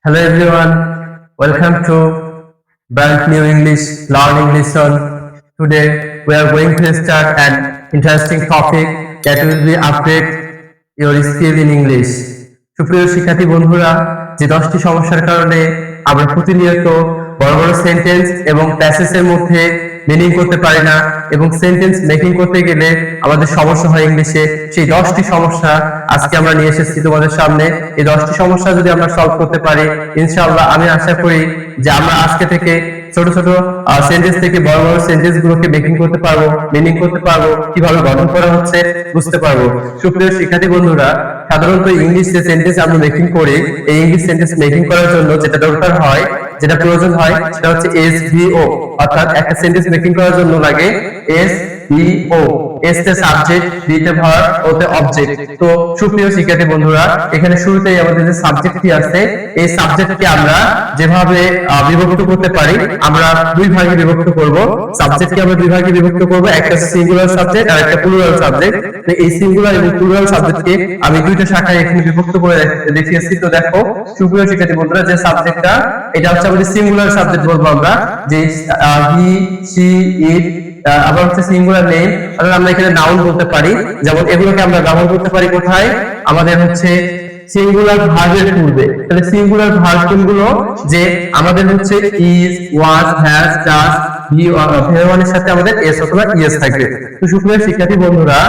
Hello everyone, welcome to brand new English learning lesson. Today we are going to start an interesting topic that will be upgrade your skill in English. সুপ্রিয় শিক্ষার্থী বন্ধুরা, যে 10টি সমস্যার কারণে আমরা প্রতিনিয়ত বড় বড় সেন্টেন্স এবং প্যাসেজের মধ্যে মিনিং করতে পারি না এবং সেন্টেন্স মেকিং করতে গেলে আমাদের সমস্যা হয় ইংলিশে, সেই 10টি সমস্যা আজকে আমরা নিয়ে এসেছি তোমাদের সামনে। এই 10টি সমস্যা যদি আমরা সলভ করতে পারি, ইনশাআল্লাহ আমি আশা করি যে আমরা আজকে থেকে ছোট ছোট সেন্টেন্স থেকে বড় বড় সেন্টেন্স গুলোকে মেকিং করতে পারবো, মিনিং করতে পারবো, কিভাবে গঠন করা হচ্ছে বুঝতে পারবো। সুপ্রিয় শিক্ষার্থী বন্ধুরা, সাধারণত ইংলিশ যে সেন্টেন্স আমরা মেকিং করি, এই ইংলিশ সেন্টেন্স মেকিং করার জন্য যেটা দরকার হয়, যেটা প্রয়োজন হয়, সেটা হচ্ছে এসভিও, অর্থাৎ একটা সেন্টেন্স মেকিং করার জন্য লাগে এসভিও। এস তে সাবজেক্ট, বি তে ভার্ব, ও তে অবজেক্ট। তো সুপ্রিয় শিক্ষার্থী বন্ধুরা, এখানে শুরুতেই আমাদের যে সাবজেক্টটি আছে, এই সাবজেক্টকে আমরা যেভাবে বিভক্ত করতে পারি, আমরা দুই ভাগে বিভক্ত করব। সাবজেক্টকে আমরা দুই ভাগে বিভক্ত করব, একটা সিঙ্গুলার সাবজেক্ট আর একটা প্লুরাল সাবজেক্ট। তো এই সিঙ্গুলার এবং প্লুরাল সাবজেক্টকে আমি দুইটা শাখায় এখানে বিভক্ত করে দেখিয়েছি। তো দেখো সুপ্রিয় শিক্ষার্থী বন্ধুরা, যে সাবজেক্টটা, এটা হচ্ছে আমাদের সিঙ্গুলার সাবজেক্ট বলবো আমরা, যে হি, সি, ইট, আবার হচ্ছে সিঙ্গুলার নেম, অর্থাৎ আমরা এখানে নাউন বলতে পারি। যেমন এগুলোকে আমরা ব্যবহার করতে পারি কোথায়, আমাদের হচ্ছে সিঙ্গুলার ভার্বের পূর্বে। তাহলে সিঙ্গুলার ভার্ব কোনগুলো, যে আমাদের হচ্ছে ইজ, ওয়াজ, হ্যাজ, ডাজ, এর সাথে আমাদের এস অথবা ইএস থাকবে। তো সুপ্রিয় শিক্ষার্থী বন্ধুরা,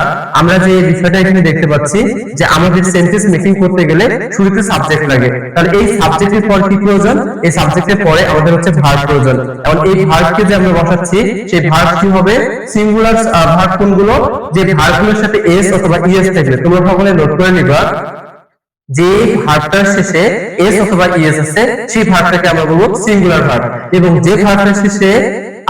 আমরা যে বিষয়টা এখানে দেখতে পাচ্ছি, যে আমাদের সেন্টেন্স মেকিং করতে গেলে শুরুতে সাবজেক্ট লাগে। তাহলে এই সাবজেক্টের পর কি প্রয়োজন, এই সাবজেক্টের পরে আমাদের হচ্ছে ভার্ব প্রয়োজন। এবং এই ভার্বকে যে আমরা বসাচ্ছি, সেই ভার্ব কি হবে, সিঙ্গুলার ভার্ব কোনগুলো, যে ভার্বগুলোর সাথে এস অথবা ইএস থাকবে। তোমরা সকলে নোট করে নিবা, যে ভার্বটার শেষে এস অথবা ইএস আছে, সেই ভার্বটাকে আমরা বলবো সিঙ্গুলার ভার্ব। এবং যে ভার্বটার শেষে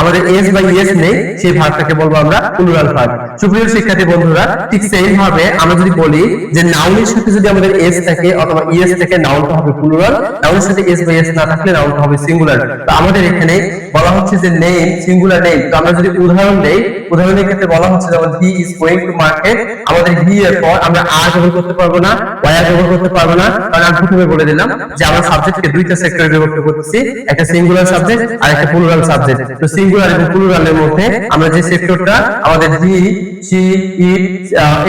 আমাদের এস বা ইএস নেই, সেই ভার্বটাকে বলবো আমরা প্লুরাল ভার্ব। সুপ্রিয় শিক্ষার্থী বন্ধুরা, ঠিক সেম ভাবে আমরা যদি বলি যে নাউনের সাথে যদি আমাদের এস থাকে অথবা ইএস থাকে, নাউনটা হবে প্লুরাল। নাউনের সাথে এস বা ইএস না থাকলে নাউনটা হবে সিঙ্গুলার। তো আমাদের এখানে বলা হচ্ছে যে নেম, সিঙ্গুলার নেম। তো আমরা যদি উদাহরণ দেই, উদাহরণের ক্ষেত্রে বলা হচ্ছে যেমন হি ইজ গোইং টু মার্কেট, আমাদের হি এর পর আমরা আর ব্যবহার করতে পারবো না, ওয়ার ব্যবহার করতে পারবো না, কারণ আমি প্রথমে বলে দিলাম যে আমরা সাবজেক্টকে দুইটা সেক্টরে বিভক্ত করতেছি, একটা সিঙ্গুলার সাবজেক্ট আর একটা প্লুরাল সাবজেক্ট। তো সিঙ্গুলার এবং প্লুরালের মধ্যে আমরা যে সেক্টরটা, আমাদের হি, সি, ইট,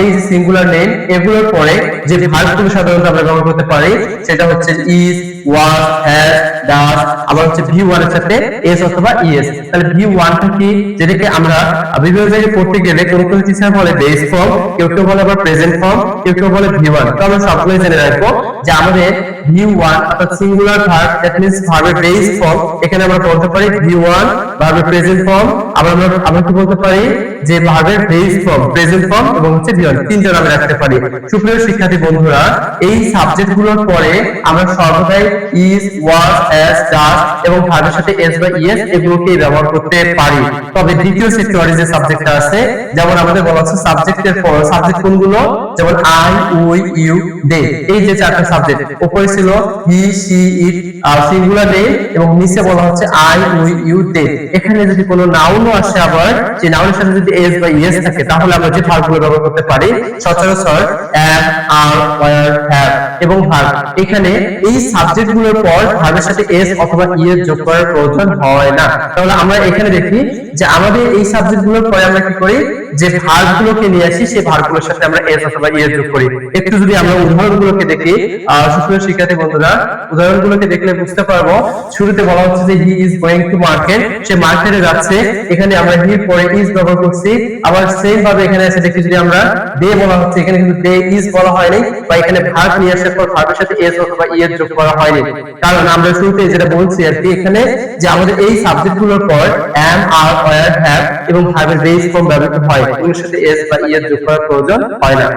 এই যে সিঙ্গুলার নেম, এগুলোর পরে যে ভার্বগুলো সাধারণত আমরা ব্যবহার করতে পারি, সেটা হচ্ছে ইজ, ওয়াজ, হ্যাজ, ডাজ, আবার হচ্ছে ভি1 এর সাথে এস অথবা ইএস। তাহলে ভি1টা কি, যেটাকে আমরা বিভিন্ন জায়গায় পড়তে গেলে কোন কোন টিচার বলে বেস ফর্ম, কেউ কেউ বলে আবার প্রেজেন্ট ফর্ম, কেউ কেউ বলে ভি1। তো আমরা সবগুলোই জেনে রাখবো যে আমাদের ভি1 অর্থাৎ সিঙ্গুলার ভার্ব, দ্যাট মিন্স ভার্বের বেস ফর্ম, এখানে আমরা বলতে পারি ভি1, ভার্বের প্রেজেন্ট ফর্ম, আবার আমরা কি বলতে পারি, যে ভার্বের বেস ফর্ম, প্রেজেন্ট ফর্ম এবং হচ্ছে ভি1, তিনটা নামে রাখতে পারি। সুপ্রিয় শিক্ষার্থী বন্ধুরা, এই সাবজেক্টগুলোর পরে আমরা সর্বদাই ইজ, ওয়াজ, হ্যাজ, ডাজ এবং ভার্বের সাথে এস বা ইএস এগুলোকে ব্যবহার করতে পারি। তবে দ্বিতীয় সেক্টরে যে সাবজেক্টটা আছে, যেমন আমাদের বলা হচ্ছে সাবজেক্টের পর সাবজেক্ট কোনগুলো, যেমন আই, উই, ইউ, দে, এই যে চারটা সাবজেক্ট। উপরে ছিল হি, সি, ইট, সিঙ্গুলার নেম, এবং নিচে বলা হচ্ছে আই, উই, ইউ, দে। এখানে যদি কোনো নাউনও আসে, আবার যে নাউনের সাথে যদি এস বা ইএস থাকে, তাহলে আমরা যে ভার্বগুলো ব্যবহার করতে পারি সচরাচর অ্যাম, আর, ওয়্যার, হ্যাভ এবং ভার্ব। এখানে এই সাবজেক্টগুলোর পর ভার্বের সাথে এস অথবা ইএস যোগ করার প্রয়োজন হয় না। তাহলে আমরা এখানে দেখি যে আমাদের এই সাবজেক্টগুলোর পরে আমরা কি করি, যে ভার্বগুলোকে নিয়ে আসি, সেই ভার্বগুলোর সাথে আমরা এস অথবা ইএস যোগ করি। একটু যদি আমরা উদাহরণগুলোকে দেখি, সুপ্রিয় শিক্ষার্থী বন্ধুরা, উদাহরণগুলোকে দেখলে বুঝতে পারবো। শুরুতে বলা হচ্ছে যে he is going to market, সে মার্কেটে যাচ্ছে, এখানে আমরা হি পরে ইজ ব্যবহার করছি। আবার সেম ভাবে এখানে এসে দেখি, যদি আমরা দে বলা হচ্ছে, এখানে কিন্তু দে ইজ বলা হয়নি, বা এখানে ভার্ব নিয়ে আসার পর ভার্বের সাথে এস অথবা ইএস যোগ করা হয়নি, কারণ আমরা শুরুতে যেটা বলছি আর কি, এখানে যে আমাদের এই সাবজেক্টগুলোর পর অ্যাম, আর, ওয়্যার, হ্যাভ এবং ভার্বের বেস ফর্ম ব্যবহৃত হয়, এগুলোর সাথে এস বা ইএস যোগ করার প্রয়োজন হয় না।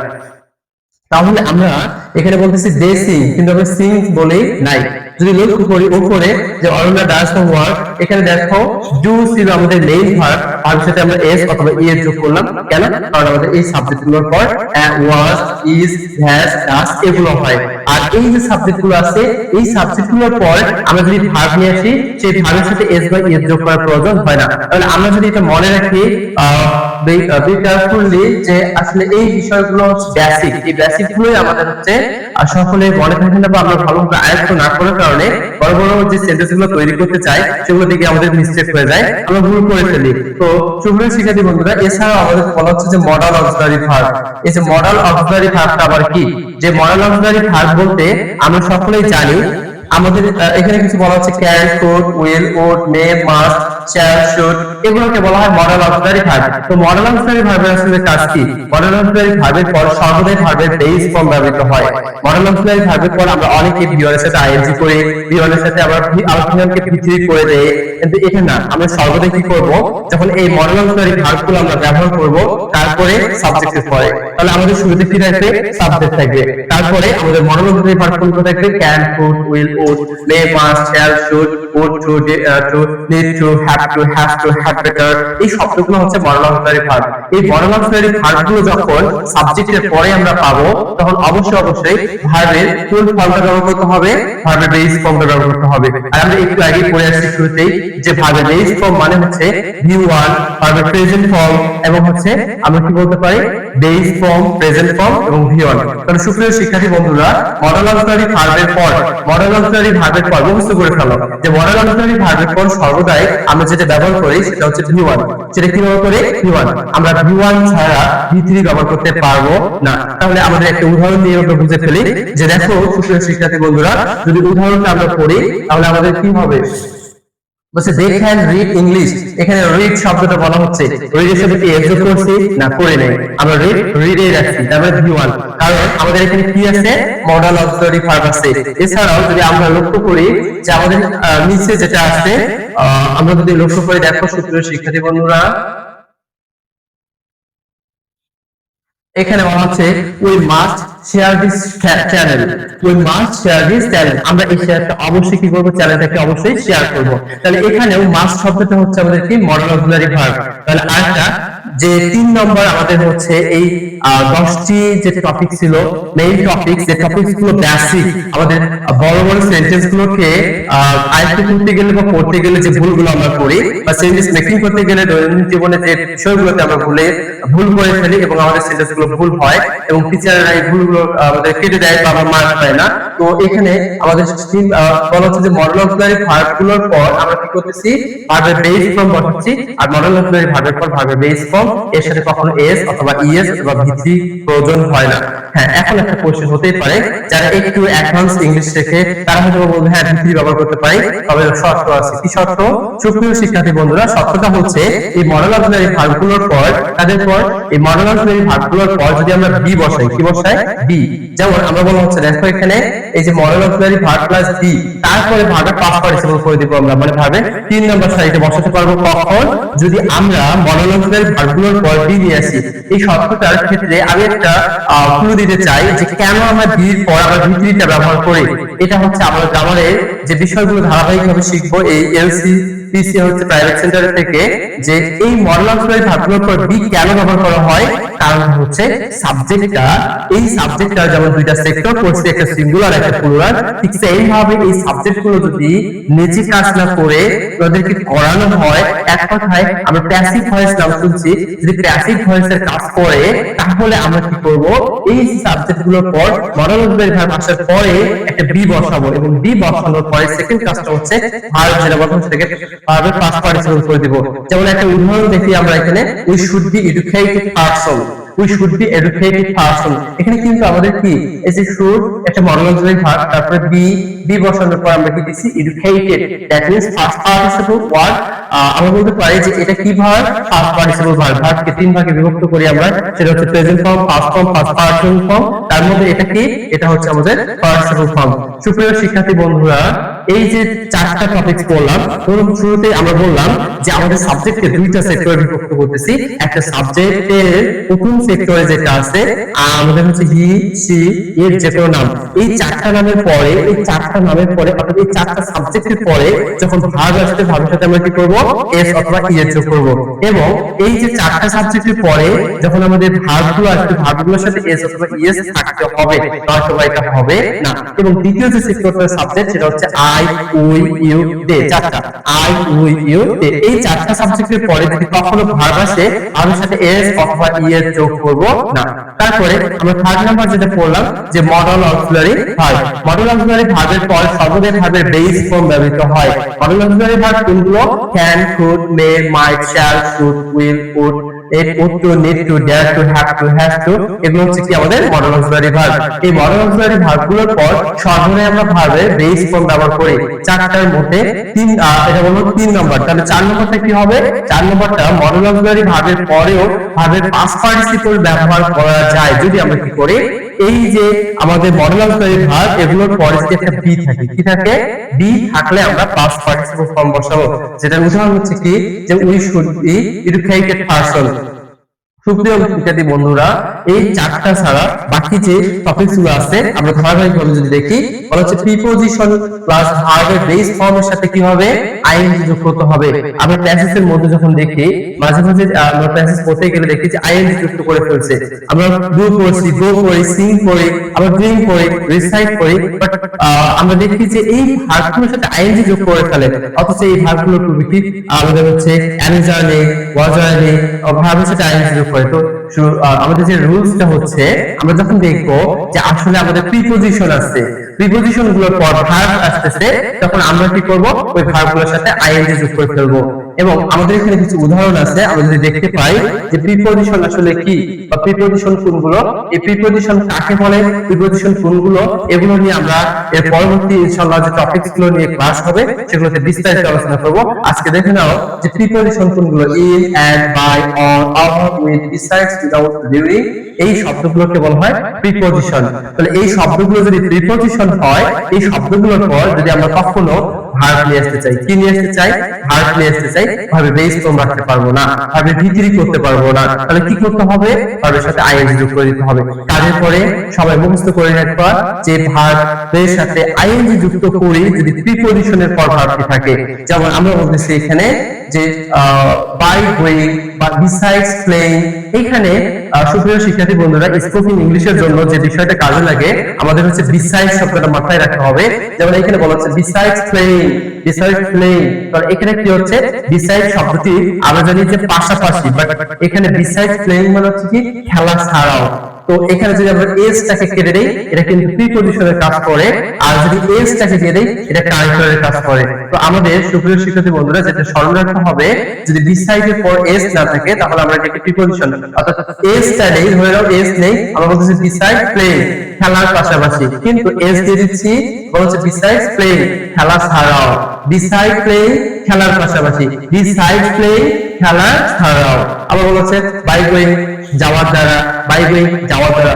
তাহলে আমরা এখানে বলতেছি দে সিং, কিন্তু আমরা সিং বলেই নাই। যদি লক্ষ্য করি উপরে যে অরুণা ডাজ দ্য ওয়ার্ক, এখানে দেখো ডু ছিল আমাদের মেইন ভার্ব, আর সাথে আমরা এস অথবা ইএস যোগ করলাম। কেন? কারণ আমাদের এই সাবজেক্টগুলোর পর ওয়াজ, ইজ, হ্যাজ, ডাজ এগুলো হয়। আর এই যে সাবজেক্টগুলো আছে, এই সাবজেক্টগুলোর পর আমরা যদি ভার্ব নিয়ে আসি, সেই ভার্বের সাথে এস বা ইএস যোগ করার প্রয়োজন হয় না। তাহলে আমরা যদি এটা মনে রাখি, বি কেয়ারফুলি যে আসলে এই বিষয়গুলো হচ্ছে বেসিক, এই বেসিক গুলোই আমাদের হচ্ছে সকলে মনে থাকে না বা আমরা ভালোভাবে আয়ত্ত না করার কারণে বড় বড় যে সেন্টেন্স গুলো তৈরি করতে চাই সেগুলো দিকে আমাদের মিস্টেক হয়ে যায়, আমরা ভুল করে ফেলি। তো সুপ্রিয় শিক্ষার্থী বন্ধুরা, এছাড়াও আমাদের বলা হচ্ছে যে মডাল অক্সিলারি ভার্ব। এই যে মডাল অক্সিলারি ভার্বটা আবার কি? যে মডাল অক্সিলারি ভার্ব বলতে আমরা সকলেই জানি আমাদের এখানে কিছু বলা হচ্ছে can, could, will, would, may, must, shall, should, এগুলোকে বলা হয় মডাল অক্সিলারি ভার্ব। তো মডাল অক্সিলারি ভার্বের আসলে কাজ কি? মডাল অক্সিলারি ভার্বের পর সর্বদাই ভার্বের বেস ফর্ম ব্যবহৃত হয়। মডাল অক্সিলারি ভার্বের পর আমরা অনেকে ভিওর এর সাথে আইএনজি করি, ভিওর এর সাথে আমরা আলফিনামকে ভিত্তি করে দেই, কিন্তু এখানে না, আমরা সর্বদাই কি করব, যখন এই মডাল অক্সিলারি ভার্বগুলো আমরা ব্যবহার করব তারপরে সাবজেক্টের পরে, তাহলে আমাদের শুরুতে কি থাকবে? সাবজেক্ট থাকবে, তারপরে আমাদের মডাল অক্সিলারি ভার্বগুলো থাকবে can, could, will, would, may, must, shall, should, would, to, need to, have to, have to, have better, এই শব্দগুলো হচ্ছে মডাল অক্সিলারি ভার্ব। এই মডাল অক্সিলারি ভার্বগুলো যখন সাবজেক্টের পরে আমরা পাবো তখন অবশ্যই ভার্বের ফুল ফর্মটা ব্যবহার করতে হবে, ভার্বের বেস ফর্মটা ব্যবহার করতে হবে। আর আমরা একটু আগে পড়ে আসছি শুরুতেই যে ভার্বের বেস ফর্ম মানে হচ্ছে V1, ভার্বের প্রেজেন্ট ফর্ম, এবং হচ্ছে আমরা কি বলতে পারি বেস ফর্ম, প্রেজেন্ট ফর্ম এবং V1। তাহলে সুপ্রিয় শিক্ষার্থী বন্ধুরা, মডাল অক্সিলারি ভার্বের পর মুখস্থ করে ফেলো যে মডাল অক্সিলারি ভার্বের পর সর্বদাই আমরা যেটা ব্যবহার করি সেটা হচ্ছে V1। সেটা কি ব্যবহার করি? V1। আমরা V1 ছাড়া V3 ব্যবহার করতে পারবো না। তাহলে আমাদের একটা উদাহরণ দিয়ে আমরা বুঝে ফেলি যে দেখো সুপ্রিয় শিক্ষার্থী বন্ধুরা, যদি উদাহরণটা আমরা পড়ি তাহলে আমাদের কি হবে? বলছে দে ক্যান রিড ইংলিশ। এখানে রিড শব্দটা বলা হচ্ছে, রিড এর সাথে কি এস যোগ করছি? না, করে নাই, আমরা রিডে রাখছি, তারপরে V1, কারণ আমাদের এখানে কি আছে? মডাল অক্সিলারি ভার্ব আছে। এছাড়াও যদি আমরা লক্ষ্য করি যে আমাদের নিচে যেটা আছে, আমরা যদি লক্ষ্য করি, দেখো সুপ্রিয় শিক্ষার্থী বন্ধুরা, এখানে বলা হচ্ছে we must share this channel, we must share this channel, আমরা এই শেয়ারটা অবশ্যই কি করব? চ্যানেলটাকে অবশ্যই শেয়ার করব। তাহলে এখানেও মাস্ট শব্দটা হচ্ছে আমাদের কি? Modal auxiliary verb. তাহলে আরেকটা যে 3 নম্বর আমাদের হচ্ছে এই 10টি যে টপিক ছিল, মেইন টপিক, যে টপিকস গুলো বেসিক, আমাদের বড় বড় সেন্টেন্স গুলোকে আয়ত্ত করতে গেলে বা পড়তে গেলে যে ভুলগুলো আমরা করি, বা সেন্টেন্স মেকিং করতে গেলে দৈনন্দিন জীবনে যে বিষয়গুলোতে আমরা ভুল করে ফেলি এবং আমাদের সেন্টেন্স গুলো ভুল হয় এবং টিচাররা এই ভুলগুলো আমাদের কেটে দেয় বা আমরা মার্ক পাই না। তো এখানে আমাদের বলা হচ্ছে যে মডাল অক্সিলারি ভার্ব গুলোর পর আমরা কি করতেছি? ভার্বের বেস ফর্ম বসাচ্ছি, আর মডাল অক্সিলারি ভার্বের পর ভার্বের বেস ফর্ম, এর সাথে কখনো এস অথবা ইএস অথবা ভিত্তি প্রয়োজন হয় না। হ্যাঁ, এখন একটা কোশ্চেন হতেই পারে, যারা একটু অ্যাডভান্স ইংলিশ শেখে তারা হয়তো বলবে হ্যাঁ ভিত্তি ব্যবহার করতে পারি, তবে শর্ত আছে। কি শর্ত? সুপ্রিয় শিক্ষার্থী বন্ধুরা, শর্তটা হচ্ছে এই মডাল অক্সিলারি ভার্বগুলোর পর, তাদের পর এই মডাল অক্সিলারি ভার্বগুলোর পর যদি আমরা বি বসাই, কি বসাই? বি। যেমন আমরা বলা হচ্ছে দেখো এখানে এই যে modal auxiliary verb plus be, তারপরে ভার্বের পাস্ট পার্টিসিপল করে দিব আমরা, মানে ভার্বের 3 নম্বর সারিতে বসাতে পারবো কখন? যদি আমরা মডাল অক্সিলারি ভার্বগুলোর পর বি নিয়ে আসি। এই শর্তটার ক্ষেত্রে আমি একটা ক্লু দিতে চাই যে কেন আমরা বির পর আমরা ভিত্তিটা ব্যবহার করি। এটা হচ্ছে আমরা গ্রামারের যে বিষয়গুলো ধারাবাহিকভাবে শিখবো এই এলসি পিসি হচ্ছে প্রাইভেট সেন্টার থেকে, যে এই মডাল অক্সিলারি ভার্বগুলোর পর বি কেন ব্যবহার করা হয়। কারণ হচ্ছে সাবজেক্টটা, এই সাবজেক্টটা যেমন দুইটা সেক্টর করছে, একটা সিঙ্গুলার একটা প্লুরাল, ঠিক সেই ভাবে এই সাবজেক্টগুলো যদি নিজে কাজ না করে ওদেরকে করানো হয়, এক কথায় আমরা প্যাসিভ ভয়েস নাম শুনছি, যদি প্যাসিভ ভয়েসের কাজ করে তাহলে আমরা কি করব? এই সাবজেক্টগুলোর পর মডাল অক্সিলারি ভার্ব আসার পরে একটা বি বসাবো, এবং বি বসানোর পরে সেকেন্ড কাজটা হচ্ছে ভার্ব যেটা বসানো থেকে ভার্বের পাস্ট পার্টিসিপল করে দিব। যেমন একটা উদাহরণ দেখি আমরা এখানে, we should be educated person, we should be educated person. এখানে কিন্তু আমাদের কি এই যে শুড একটা মডাল অক্সিলারি ভার্ব, তারপরে বি বসানোর পর আমরা কি দিছি? Educated. That means past participle word. আমরা বলতে পারি যে এটা কি ভার্ব? Past participle verb. ভার্বকে 3 ভাগে বিভক্ত করি আমরা, সেটা হচ্ছে present form, past form, past participle form. তার মধ্যে এটা কি? এটা হচ্ছে আমাদের পার্টিসিপল ফর্ম। সুপ্রিয় শিক্ষার্থী বন্ধুরা, এই যে 4টা টপিকস পড়লাম, শুরুতে আমরা বললাম যে আমাদের সাবজেক্টকে 2টা সেক্টরে বিভক্ত করতেছি। একটা সাবজেক্টের প্রথম সেক্টরে যেটা আছে আমাদের হচ্ছে হি, সি, এর যে কোনো নাম, এই 4টা নামের পরে, এই 4টা নামের পরে অর্থাৎ এই 4টা সাবজেক্টের পরে যখন ভার্ব আসবে, ভার্বের সাথে আমরা কি করব? এস অথবা ই এর যোগ করব। এবং এই যে 4টা সাবজেক্টের পরে যখন আমাদের ভার্বগুলো আসবে, ভার্বগুলোর সাথে এস অথবা ইএস থাকতে হবে, নয়তো এটা হবে না। এবং দ্বিতীয় যে সেক্টরটার সাবজেক্ট সেটা হচ্ছে আই উই ইউ দে, চারটা আই উই ইউ দে। এই চারটা সাবজেক্টের পরে যদি কখনো ভার্ব আসে ভার্বের সাথে এস অথবা ই এর যোগ করব না। তারপরে আমরা থার্ড নাম্বার যেটা পড়লাম যে model auxiliary verb. Model auxiliary ভার্বের পর সর্বদাই ভার্বের বেস ফর্ম ব্যবহৃত হয়। মডেল অক্সিলারি ভার্ব কোনগুলো? Can, could, may, might, shall, should, will, would, it, ought to, need to, dare to, have to, has to, এগুলো হচ্ছে কি আমাদের মডেল অক্সিলারি ভার্ব। এই মডেল অক্সিলারি ভার্বগুলোর পর সর্বদাই আমরা ভার্বের বেস ফর্ম ব্যবহার করি। চারটার মধ্যে এটা হলো 3 নম্বর। তাহলে 4 নম্বরটা কি হবে? 4 নম্বরটা মডেল অক্সিলারি ভার্বের পরেও ভার্বের পাস্ট পার্টিসিপল ব্যবহার করা যায় যদি আমরা কি করি, এই যে আমাদের মডেল অক্সিলারি ভার্ব এগুলোর পরে যদি একটা বি থাকে, কি থাকে? বি থাকলে আমরা পাস্ট পার্টিসিপল ফর্ম বসাবো। যেটার উদাহরণ হচ্ছে কি যে we should be educated person. সুপ্রিয় শিক্ষার্থী বন্ধুরা, এই চারটা ছাড়া বাকি যে টপিকস গুলো আছে আমরা ধারাবাহিকভাবে যদি দেখি, বলা হচ্ছে প্রিপোজিশন প্লাস ভার্বের বেস ফর্মের সাথে কি হবে? আইএনজি যোগ করতে হবে। আমরা প্যাসেজের মধ্যে যখন দেখি মাঝে মাঝে আমরা প্যাসেজ পড়তে গেলে দেখি যে আইএনজি যুক্ত করে ফেলছে। আমরা ডু পড়ছি, গো পড়ি, সিং পড়ি, আবার ডুইং পড়ি, রিসাইট পড়ি, বাট আমরা দেখি যে এই ভার্বগুলোর সাথে আইএনজি যোগ করে ফেলে। অথচ এই ভার্বগুলোর পূর্বে কি আমাদের হচ্ছে অ্যানিজার নেই, ওয়াজার নেই, ভার্বের সাথে আইএনজি যোগ করে। তো আমাদের যে রুলসটা হচ্ছে আমরা যখন দেখবো যে আসলে আমাদের প্রিপোজিশন আছে, প্রিপোজিশন গুলোর পর ভার্ব আসতেছে, তখন আমরা কি করব? ওই ভার্বগুলোর সাথে আইএনজি যোগ করে ফেলবো। এবং আমাদের এখানে কিছু উদাহরণ আছে, আমরা যদি দেখতে পাই যে প্রিপোজিশন আসলে কি বা প্রিপোজিশন কোনগুলো, এই প্রিপোজিশন কাকে বলে, প্রিপোজিশন কোনগুলো, এগুলো নিয়ে আমরা এর পরবর্তী ইনশাআল্লাহ যে টপিকস গুলো নিয়ে ক্লাস হবে সেগুলোতে বিস্তারিত আলোচনা করব। আজকে দেখে নাও যে প্রিপোজিশন কোনগুলো, in, and, by, on, of, with, besides, without, during, এই শব্দগুলোকে বলা হয় প্রিপোজিশন। তাহলে এই শব্দগুলো যদি প্রিপোজিশন হয়, এই শব্দগুলোর পর যদি আমরা কখনো ভার্ব নিয়ে আসতে চাই, কি নিয়ে আসতে চাই? ভার্ব নিয়ে আসতে চাই, ভাবে বেস ফর্ম রাখতে পারবো না, ভাবে ভিতরি করতে পারবো না। তাহলে কি করতে হবে? ভার্বের সাথে আইএনজি যোগ করে দিতে হবে। কাজের পরে সবাই মুখস্থ করে রাখবা যে ভার্বের সাথে আইএনজি যুক্ত করে যদি প্রিপোজিশনের পর ভার্বটি থাকে, যেমন আমরা বলতেছি এখানে যে বাই গোয়িং বা বিসাইডস প্লেইং। এখানে সুপ্রিয় শিক্ষার্থী বন্ধুরা, স্পোকেন ইংলিশের জন্য যে বিষয়টা কাজে লাগে আমাদের হচ্ছে বিসাইডস শব্দটা মাথায় রাখতে হবে। যেমন এখানে বলা হচ্ছে বিসাইডস প্লেইং, বিসাইডস প্লেইং। তাহলে এখানে কি হচ্ছে? বিসাইড শব্দটি আমরা জানি যে পাশাপাশি, বাট এখানে বিসাইডস প্লেইং মানে হচ্ছে কি খেলা ছাড়াও। তো এখানে যদি আমরা এস টাকে কেটে দেই এটা কিন্তু প্রিপোজিশনের কাজ করে, আর যদি এস টাকে দিয়ে দেই এটা কারেক্টরের কাজ করে। তো আমাদের সুপ্রিয় শিক্ষার্থী বন্ধুরা যেটা স্মরণ রাখতে হবে, যদি বিসাইডের পর এস না থাকে তাহলে আমরা এটাকে প্রিপোজিশন, অর্থাৎ এস টা নেই, ধরে নাও এস নেই, আমরা বলতেছি বিসাইড প্লেইং খেলার পাশাপাশি, কিন্তু এস দিয়ে দিচ্ছি, বলা হচ্ছে বিসাইড প্লেইং খেলা ছাড়াও, বিসাইড প্লেইং খেলার পাশাপাশি, বিসাইড প্লেইং খেলা ছাড়াও। আবার বলা হচ্ছে বাই গোয়িং যাওয়ার দ্বারা, বাই গোয়িং যাওয়ার দ্বারা,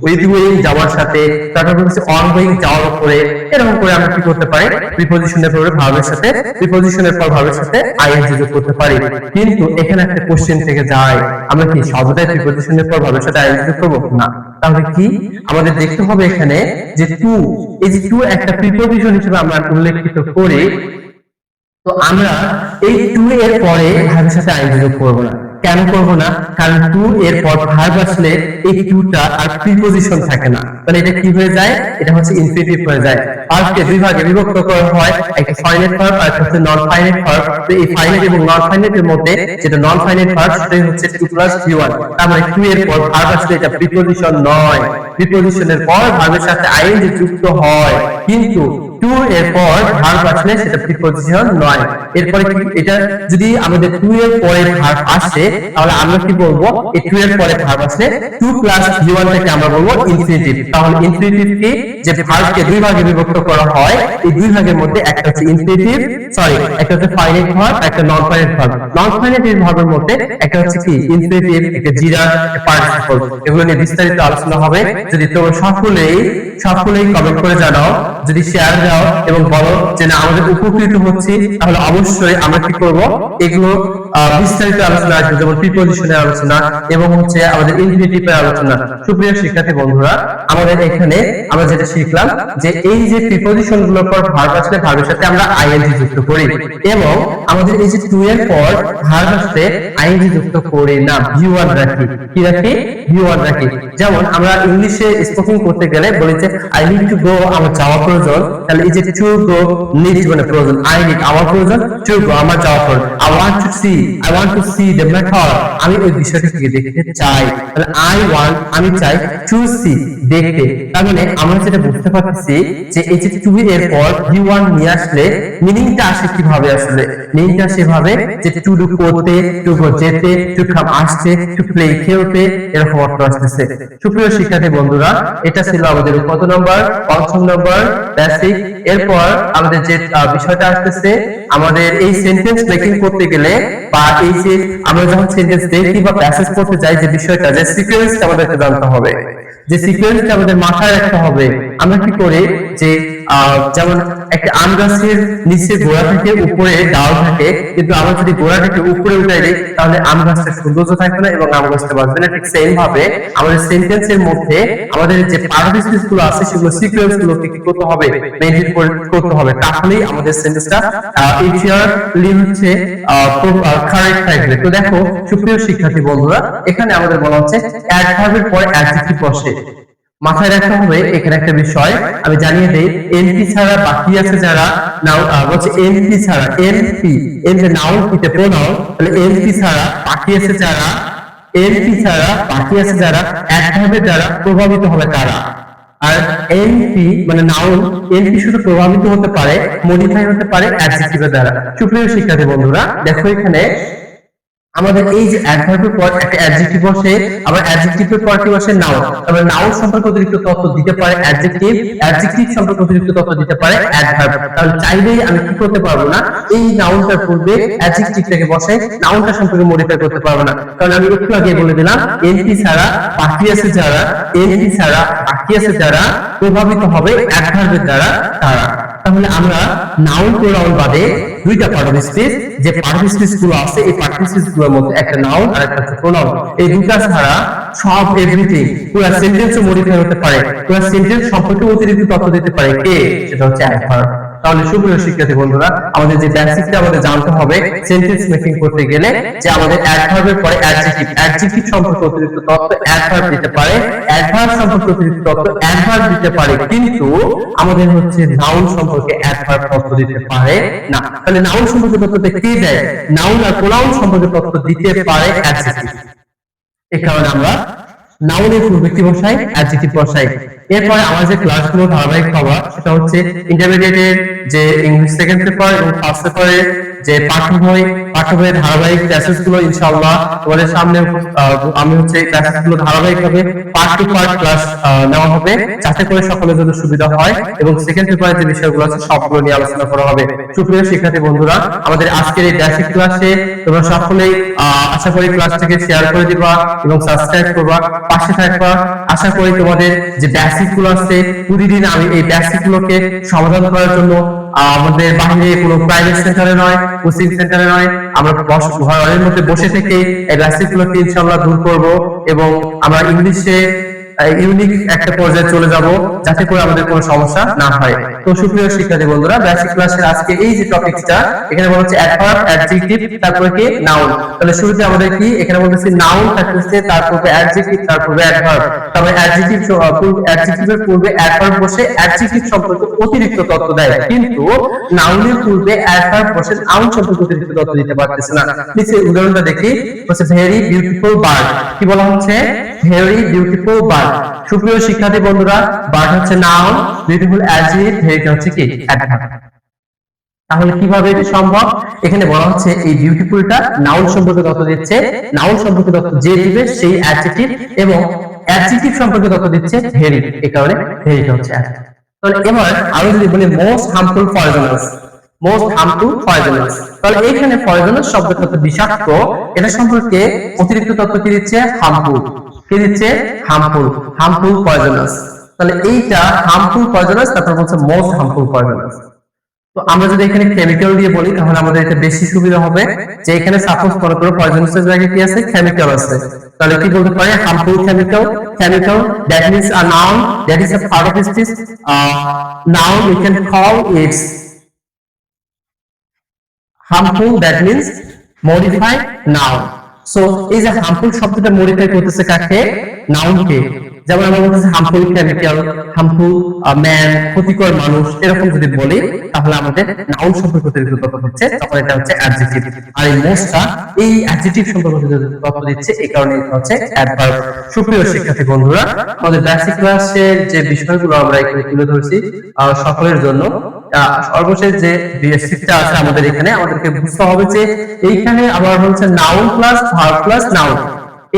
উইথ গোয়িং যাওয়ার সাথে, তারপর হচ্ছে অন গোয়িং যাওয়ার উপরে। এরকম করে আমরা কি করতে পারি? প্রিপোজিশনের পরে ভার্বের সাথে, প্রিপোজিশনের পর ভার্বের সাথে আইএনজি যোগ করতে পারি। কিন্তু এখানে একটা কোশ্চেন থেকে যায়, আমরা কি সর্বদাই প্রিপোজিশনের পর ভার্বের সাথে আইএনজি যোগ করব না? তাহলে কি আমাদের দেখতে হবে এখানে যে টু, এই যে টু একটা প্রিপোজিশন হিসেবে আমরা উল্লেখিত করি, তো আমরা এই টু এর পরে ভার্বের সাথে আইএনজি যোগ করব না। কেন করব না? কারণ টু এর পর ভার্ব আসলে এই টুটা আর প্রিপোজিশন থাকে না, তাহলে এটা কি হয়ে যায়? এটা হচ্ছে ইনফিনিটিভ হয়ে যায়। ভার্বকে দুই ভাগে বিভক্ত করা হয়, একটা ফাইনাইট ভার্ব আর একটা হচ্ছে নন ফাইনাইট ভার্ব। তো এই ফাইনাইট এবং নন ফাইনাইটের মধ্যে যেটা নন ফাইনাইট ভার্ব সেটাই হচ্ছে 2+V1। তার মানে টু এর পর ভার্ব আসলে এটা প্রিপোজিশন নয়, প্রিপোজিশনের পর ভার্বের সাথে আইএনজি যুক্ত হয়, কিন্তু টু এর পর ভার্ব আসলে সেটা প্রিপোজিশন নয়। এরপরে কি, এটা যদি আমাদের টু এর পরে ভার্ব আসে তাহলে আমরা কি বলবো? এই টু এর পরে ভার্ব আসলে 2+V1 থেকে আমরা বলবো ইনফিনিটিভ। তাহলে ইনফিনিটিভ কি? যে ভার্বকে দুই ভাগে বিভক্ত করা হয়, এই দুই ভাগের মধ্যে একটা হচ্ছে ইনফিনিটিভ, একটা হচ্ছে ফাইনাইট ভার্ব, একটা non finite verb. Non finite ভার্বের মধ্যে একটা হচ্ছে কি ইনফিনিটিভ, একটা জিরার, একটা পার্টিসিপল। এগুলো নিয়ে বিস্তারিত আলোচনা হবে। যদি তোমরা সকলেই কমেন্ট করে জানাও, যদি শেয়ার দাও এবং বলো যে না আমাদের উপকৃত হচ্ছে, তাহলে অবশ্যই আমরা কি করব? এগুলো বিস্তারিত আলোচনা আসবে, যেমন প্রিপোজিশনের আলোচনা এবং হচ্ছে আমাদের ইনফিনিটিভের আলোচনা। সুপ্রিয় শিক্ষার্থী বন্ধুরা, আমাদের এখানে আমরা যেটা শিখলাম যে এই যে প্রিপোজিশন গুলোর পর ভার্ব আসলে ভার্বের সাথে আমরা আইএনজি যুক্ত করি, এবং আমাদের এই যে টু এর পর ভার্ব আসলে আইএনজি যুক্ত করি না, V1 রাখি। কি রাখি? V1 রাখি। যেমন আমরা ইংলিশে স্পোকিং করতে গেলে বলি যে আই নিড টু গো, আমার যাওয়া প্রয়োজন, তাহলে তাহলে এই যে to go need মানে প্রয়োজন, I need আমার প্রয়োজন, to go আমার যাওয়া প্রয়োজন, I want to see the method আমি ওই বিষয়টাকে দেখতে চাই, তাহলে I want আমি চাই, to see দেখতে। তার মানে আমরা যেটা বুঝতে পারতেছি যে এই যে to এর পর v1 নিয়ে আসলে মিনিংটা আসে কিভাবে, আসলে মিনিংটা সেভাবে যে to do করতে, to go যেতে, to come আসতে, to play খেলতে, এরকম অর্থ আসতেছে। সুপ্রিয় শিক্ষার্থী বন্ধুরা, এটা ছিল আমাদের কত নম্বর, পঞ্চম নম্বর বেসিক। এরপর আমাদের যে বিষয়টা আসতেছে, আমাদের এই সেন্টেন্স মেকিং করতে গেলে বা এই যে আমরা যখন সেন্টেন্স দেখি বা প্যাসেজ করতে যাই, যে বিষয়টা যে সিকোয়েন্সটা আমাদেরকে জানতে হবে, যে সিকোয়েন্সটা আমাদের মাথায় রাখতে হবে। আমরা কি করি যে যেমন একটা আম গাছের নিচে গোড়া থেকে উপরে ডাল থাকে, কিন্তু আমরা যদি গোড়াটাকে উপরে উঠাই দিই তাহলে আম গাছটা সৌন্দর্য থাকবে না এবং আম গাছটা বাঁচবে না। ঠিক সেম ভাবে আমাদের সেন্টেন্সের মধ্যে আমাদের যে পার্টিসিপেন্টস গুলো আছে সেগুলো সিকোয়েন্স গুলোকে কি করতে হবে, মেইনটেইন করতে হবে, তাহলেই আমাদের সেন্টেন্সটা ইনফিয়ারলি হচ্ছে কারেক্ট থাকবে। তো দেখো সুপ্রিয় শিক্ষার্থী বন্ধুরা, এখানে আমাদের বলা হচ্ছে অ্যাডভার্বের পরে অ্যাডজেক্টিভ বসে। মাথায় রাখতে হবে এখানে একটা বিষয় আমি জানিয়ে দেই, এনপি ছাড়া বাকি আছে যারা, নাও বলছে এনপি ছাড়া, এনপি এন যে নাউন পিতে প্রোনাউন, তাহলে এনপি ছাড়া বাকি আছে যারা, এনপি ছাড়া বাকি আছে যারা অ্যাডভার্বের দ্বারা প্রভাবিত হবে তারা। আর এনপি মানে নাউন, এনপি শুধু প্রভাবিত হতে পারে, মডিফাই হতে পারে অ্যাডজেক্টিভের দ্বারা। সুপ্রিয় শিক্ষার্থী বন্ধুরা, দেখো এখানে আমাদের এই যে অ্যাডভার্বের পর একটা অ্যাডজেক্টিভ বসে, আবার অ্যাডজেক্টিভের পর কি বসে, নাউন। তাহলে নাউন সম্পর্কে অতিরিক্ত তথ্য দিতে পারে অ্যাডজেক্টিভ, অ্যাডজেক্টিভ সম্পর্কে অতিরিক্ত তথ্য দিতে পারে অ্যাডভার্ব। তাহলে চাইলেই আমি কি করতে পারবো না, এই নাউনটার পূর্বে অ্যাডজেক্টিভটাকে বসে নাউনটা সম্পর্কে মডিফাই করতে পারবো না। কারণ আমি একটু আগে বলে দিলাম এনপি ছাড়া বাকি আছে যারা, এনপি ছাড়া বাকি আছে যারা প্রভাবিত হবে অ্যাডভার্বের দ্বারা তারা। তাহলে আমরা নাউন প্রোনাউন বাদে দুইটা পার্ট অফ স্পিচ, যে পার্ট অফ স্পিচ গুলো আছে এই পার্ট অফ স্পিচ গুলোর মধ্যে একটা নাউন আর একটা প্রোনাউন, এই দুইটা ছাড়া সব এভরিথিং পুরো সেন্টেন্সও মডিফাই হতে পারে, পুরো সেন্টেন্স সম্পর্কে অতিরিক্ত তথ্য দিতে পারে কে, সেটা হচ্ছে অ্যাডভার্ব। তাহলে সুপ্রিয় শিক্ষার্থী বন্ধুরা, আমাদের যে বেসিকটা আমাদের জানতে হবে সেন্টেন্স মেকিং করতে গেলে, যে আমাদের অ্যাডভার্বের পরে অ্যাডজেক্টিভ, অ্যাডজেক্টিভ সম্পর্কে অতিরিক্ত তথ্য অ্যাডভার্ব দিতে পারে, অ্যাডভার্ব সম্পর্কে অতিরিক্ত তথ্য অ্যাডভার্ব দিতে পারে, কিন্তু আমাদের হচ্ছে নাউন সম্পর্কে অ্যাডভার্ব তথ্য দিতে পারে না। তাহলে নাউন সম্পর্কে তথ্য কে দেয়, নাউন আর প্রোনাউন সম্পর্কে তথ্য দিতে পারে অ্যাডজেক্টিভ। এই কারণে আমরা নাউনের পূর্বে কি বসাই, অ্যাডজেক্টিভ বসাই। এরপরে আমার যে ক্লাসগুলো ধারাবাহিক হওয়া, সেটা হচ্ছে ইন্টারমিডিয়েটের যে ইংলিশ সেকেন্ড পেপার এবং ফার্স্ট পেপারের যে পাঠ্য বইয়ের ধারাবাহিক ক্লাসেস গুলো ইনশাআল্লাহ তোমাদের সামনে আমি হচ্ছে ক্লাসেস গুলো ধারাবাহিক ভাবে পার্ট টু পার্ট ক্লাস নেওয়া হবে, যাতে করে সকলের জন্য সুবিধা হয় এবং সেকেন্ড পেপারের যে বিষয়গুলো আছে সবগুলো নিয়ে আলোচনা করা হবে। সুপ্রিয় শিক্ষার্থী বন্ধুরা, আমাদের আজকের এই বেসিক ক্লাসে তোমরা সকলেই আশা করি ক্লাসটাকে শেয়ার করে দিবা এবং সাবস্ক্রাইব করবা, পাশে থাকবা। আশা করি তোমাদের যে বেসিক গুলো আছে প্রতিদিন আমি এই বেসিক গুলোকে সমাধান করার জন্য আমাদের বাইরে কোনো প্রাইভেট সেন্টারে নয়, কোচিং সেন্টারে নয়, আমরা ঘরের মধ্যে বসে থেকে এই বেসিক গুলোকে ইনশাআল্লাহ দূর করব এবং আমরা ইংলিশে ইউনিক একটা পর্যায়ে চলে যাব, যাতে করে আমাদের কোনো সমস্যা না হয়। তো সুপ্রিয় শিক্ষার্থী বন্ধুরা, বেসিক ক্লাসের আজকে এই যে টপিকটা, এখানে বলা হচ্ছে অ্যাডভার্ব, অ্যাডজেক্টিভ, তারপরে কি নাউন। তাহলে শুরুতে আমাদের কি এখানে বলতেছি নাউন থাকতেছে, তারপরে অ্যাডজেক্টিভ, তারপরে অ্যাডভার্ব। তারপরে অ্যাডজেক্টিভের পূর্বে অ্যাডভার্ব বসে অ্যাডজেক্টিভ সম্পর্কে অতিরিক্ত তথ্য দেয়, কিন্তু নাউনের পূর্বে অ্যাডভার্ব বসে নাউন সম্পর্কে অতিরিক্ত তথ্য দিতে পারতেছে না। নিচে উদাহরণটা দেখি, বলছে ভেরি বিউটিফুল বার্ড। কি বলা হচ্ছে, ভেরি বিউটিফুল বার্ড। সুপ্রিয় শিক্ষার্থী বন্ধুরা, বার্ড হচ্ছে নাউন, বিউটিফুল অ্যাডজেক্টিভ, ভেরিটা হচ্ছে কি অ্যাডভার্ব। তাহলে কিভাবে এটা সম্ভব, এখানে বলা হচ্ছে এই বিউটিফুলটা নাউন সম্পর্কে তথ্য দিচ্ছে, নাউন সম্পর্কে তথ্য যে দিবে সেই অ্যাডজেক্টিভ, এবং অ্যাডজেক্টিভ সম্পর্কে তথ্য দিচ্ছে ভেরি, এই কারণে ভেরিটা হচ্ছে অ্যাডভার্ব। তাহলে এবার আমি যদি বলি most harmful poisonous, most harmful poisonous, তাহলে এখানে পয়জনাস শব্দটা তো বিষাক্ত, এটা সম্পর্কে অতিরিক্ত তথ্য কি দিচ্ছে, হার্মফুল। কি দিচ্ছে, হার্মফুল, হার্মফুল পয়জনাস। তাহলে এইটা হার্মফুল পয়জনাস, তারপর বলছে মোস্ট হার্মফুল পয়জনাস। তো আমরা যদি এখানে কেমিক্যাল দিয়ে বলি তাহলে আমাদের এটা বেশি সুবিধা হবে, যে এখানে সাপোজ মনে করো পয়জনাসের জায়গায় কি আছে, কেমিক্যাল আছে, তাহলে কি বলতে পারি, harmful chemical. Chemical that means a noun that is a part of speech, noun we can call it harmful, that means modified noun. So এই যে harmful শব্দটা মডিফাই করতেছে কাকে, নাউনকে, যেমন আমরা বলতেছি হার্মফুল কেমিক্যাল, হার্মফুল ম্যান, ক্ষতিকর মানুষ, এরকম যদি বলি তাহলে আমাদের নাউন সম্পর্কে অতিরিক্ত তথ্য দিচ্ছে, তখন এটা হচ্ছে অ্যাডজেক্টিভ। আর এই মোস্টটা এই অ্যাডজেক্টিভ সম্পর্কে তথ্য দিচ্ছে, এই কারণে এটা হচ্ছে অ্যাডভার্ব। সুপ্রিয় শিক্ষার্থী বন্ধুরা, আমাদের বেসিক ক্লাসের যে বিষয়গুলো আমরা এখানে তুলে ধরছি সকলের জন্য, সর্বশেষ যে বেসিকটা আছে আমাদের এখানে, আমাদেরকে বুঝতে হবে যে এইখানে আবার হচ্ছে noun plus verb plus noun,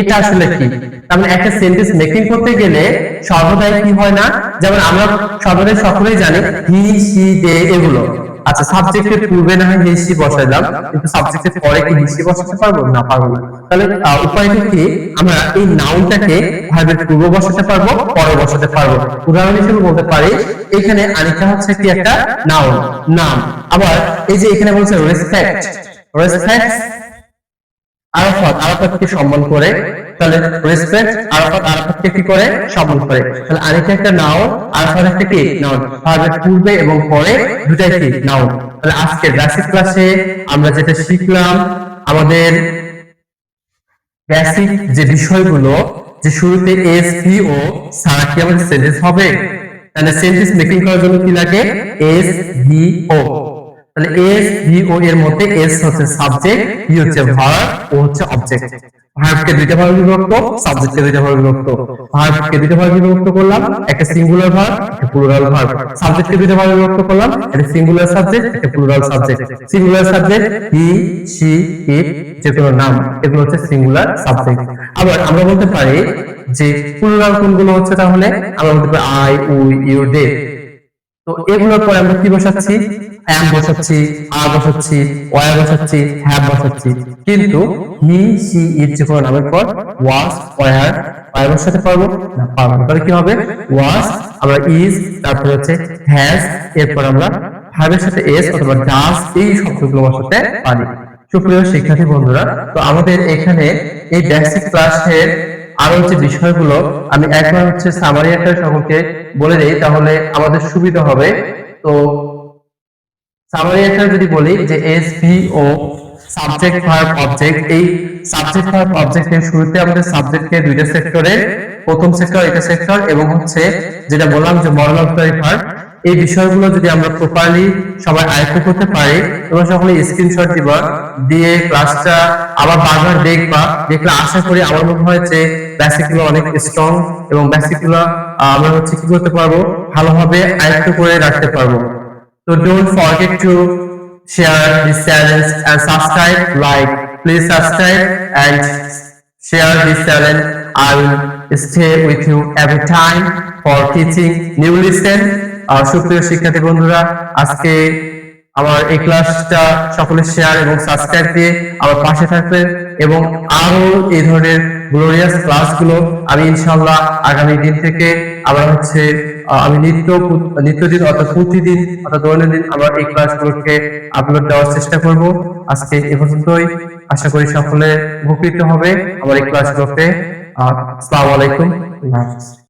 এটা আসলে কি। তার মানে একটা সেন্টেন্স মেকিং করতে গেলে সর্বদাই কি হয় না, যেমন আমরা সর্বদাই সকলেই জানি হি সি দে এগুলো, আচ্ছা সাবজেক্টের পূর্বে না হয় হি সি বসাইলাম, কিন্তু সাবজেক্টের পরে কি হি সি বসাতে পারবো না? পারবো না। তাহলে উপায়টা কি, আমরা এই নাউনটাকে ভার্বের পূর্বে বসাতে পারবো, পরে বসাতে পারবো। উদাহরণ হিসেবে বলতে পারি এখানে আনিকা হচ্ছে কি একটা নাউন, নাম। আবার এই যে এখানে বলছে রেসপেক্ট, রেসপেক্ট আরাফাত, আরাফাতকে সম্মান করে, তাহলে রেসপেক্ট আরাফাত, আরাফাতকে কি করে? সম্মান করে। তাহলে আরেকটা একটা নাউন, আরাফাত একটা কি নাউন, ভার্বের পূর্বে এবং পরে দুটাই কি নাউন। তাহলে আজকে বেসিক ক্লাসে আমরা যেটা শিখলাম, আমাদের বেসিক যে বিষয়গুলো, যে শুরুতে এস ভি ও ছাড়া কি আমাদের সেন্টেন্স হবে? তাহলে সেন্টেন্স মেকিং করার জন্য কি লাগে? এস ভি ও। তাহলে এস ভি ও এর মধ্যে এস হচ্ছে সাবজেক্ট, ভি হচ্ছে ভার্ব, ও হচ্ছে অবজেক্ট। ভার্বকে দুইটা ভাবে বিভক্ত, সাবজেক্টকে দুইটা ভাবে বিভক্ত। ভার্বকে দুইটা ভাবে বিভক্ত করলাম, একটা সিঙ্গুলার ভার্ব, একটা প্লুরাল ভার্ব। সাবজেক্টকে দুইটা ভাবে বিভক্ত করলাম, একটা সিঙ্গুলার সাবজেক্ট, একটা plural subject. Singular subject he, she, it, যে কোনো নাম, এগুলো হচ্ছে সিঙ্গুলার সাবজেক্ট। আবার আমরা বলতে পারি যে প্লুরাল কোনগুলো হচ্ছে, তাহলে আমরা বলতে পারি আই, উই, ইউ, দে। তো এগুলোর পরে আমরা কি বসাচ্ছি? am বসাচ্ছি, are বসাচ্ছি, were বসাচ্ছি, have বসাচ্ছি। কিন্তু হি, সি, ইট যে কোনো নামের পর was, were বসাতে পারবো না? পারবো না। তাহলে কি হবে? was, আমরা is, তারপর হচ্ছে has, এরপর আমরা ভার্বের সাথে s অথবা does এই শব্দগুলো বসাতে পারি। সুপ্রিয় শিক্ষার্থী বন্ধুরা, তো আমাদের এখানে এই বেসিক ক্লাসের আরো যে বিষয়গুলো আমি একবার হচ্ছে সামারি আকারে সকলকে বলে দেই, তাহলে আমাদের সুবিধা হবে। তো সামারি আকারে যদি বলি যে এস ভি ও সাবজেক্ট ভার্ব অবজেক্ট, এই সাবজেক্ট ভার্ব অবজেক্টের শুরুতে আমাদের সাবজেক্টকে দুইটা সেক্টরে, প্রথম সেক্টর এটা সেক্টর, এবং হচ্ছে যেটা বললাম যে মডেল অক্সিলারি ভার্ব, এই বিষয়গুলো যদি আমরা প্রপারলি সবাই আয়ত্ত করতে পারি এবং সকলে স্ক্রিনশট দিবা, দিয়ে ক্লাসটা আবার বারবার দেখবা, দেখলে আশা করি আমার মনে হয় যে বেসিকগুলো অনেক স্ট্রং, এবং বেসিকগুলো আমরা হচ্ছে কি করতে পারবো, ভালোভাবে আয়ত্ত করে রাখতে পারবো। So don't forget to share this channel and subscribe, like, please subscribe and share this channel. I will stay with you every time for teaching new lesson. সুপ্রিয় শিক্ষার্থী বন্ধুরা, আজকে আমার এই ক্লাসটা সকলে শেয়ার এবং সাবস্ক্রাইব দিয়ে আমার পাশে থাকবেন, এবং আরো এই ধরনের গ্লোরিয়াস ক্লাসগুলো আমি ইনশাআল্লাহ আগামী দিন থেকে আবার হচ্ছে আমি নিত্যদিন অর্থাৎ প্রতিদিন অর্থাৎ দৈনন্দিন আমার এই ক্লাসগুলোকে আপলোড দেওয়ার চেষ্টা করব। আজকে এ পর্যন্তই, আশা করি সকলে উপকৃত হবে আমার এই ক্লাসগুলোতে। আসসালামু আলাইকুম।